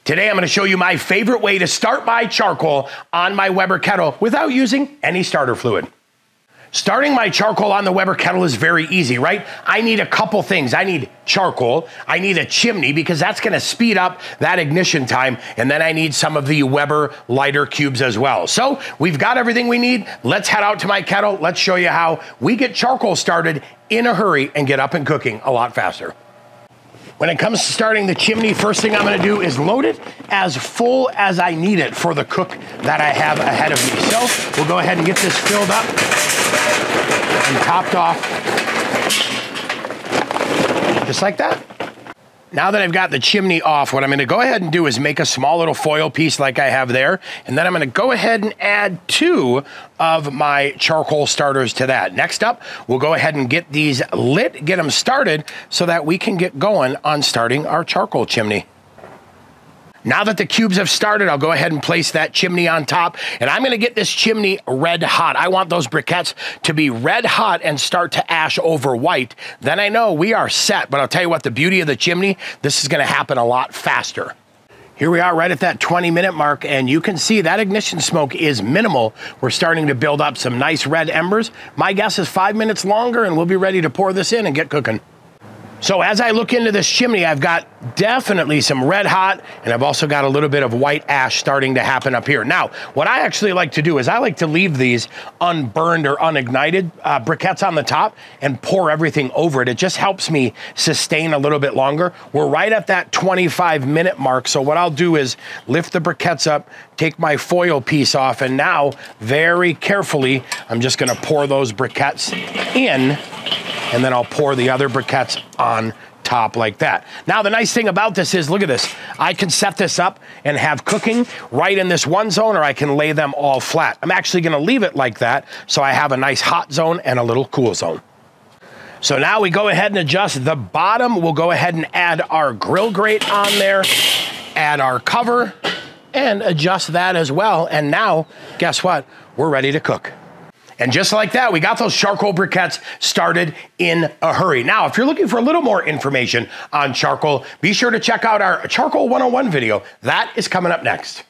Today I'm going to show you my favorite way to start my charcoal on my Weber kettle without using any starter fluid. Starting my charcoal on the Weber kettle is very easy, right? I need a couple things. I need charcoal, I need a chimney because that's going to speed up that ignition time, and then I need some of the Weber lighter cubes as well. So we've got everything we need. Let's head out to my kettle. Let's show you how we get charcoal started in a hurry and get up and cooking a lot faster. When it comes to starting the chimney, first thing I'm going to do is load it as full as I need it for the cook that I have ahead of me. So we'll go ahead and get this filled up and topped off, just like that. Now that I've got the chimney off, what I'm going to go ahead and do is make a small little foil piece like I have there, and then I'm going to go ahead and add 2 of my charcoal starters to that. Next up, we'll go ahead and get these lit, get them started so that we can get going on starting our charcoal chimney. Now that the cubes have started, I'll go ahead and place that chimney on top, and I'm gonna get this chimney red hot. I want those briquettes to be red hot and start to ash over white. Then I know we are set, but I'll tell you what, the beauty of the chimney, this is gonna happen a lot faster. Here we are right at that 20-minute mark, and you can see that ignition smoke is minimal. We're starting to build up some nice red embers. My guess is 5 minutes longer, and we'll be ready to pour this in and get cooking. So as I look into this chimney, I've got definitely some red hot, and I've also got a little bit of white ash starting to happen up here. Now, what I actually like to do is I like to leave these unburned or unignited briquettes on the top and pour everything over it. It just helps me sustain a little bit longer. We're right at that 25-minute mark, so what I'll do is lift the briquettes up, take my foil piece off, and now, very carefully, I'm just gonna pour those briquettes in, and then I'll pour the other briquettes on top like that. Now, the nice thing about this is, look at this. I can set this up and have cooking right in this one zone, or I can lay them all flat. I'm actually gonna leave it like that, so I have a nice hot zone and a little cool zone. So now we go ahead and adjust the bottom. We'll go ahead and add our grill grate on there, add our cover, and adjust that as well. And now, guess what? We're ready to cook. And just like that, we got those charcoal briquettes started in a hurry. Now, if you're looking for a little more information on charcoal, be sure to check out our Charcoal 101 video. That is coming up next.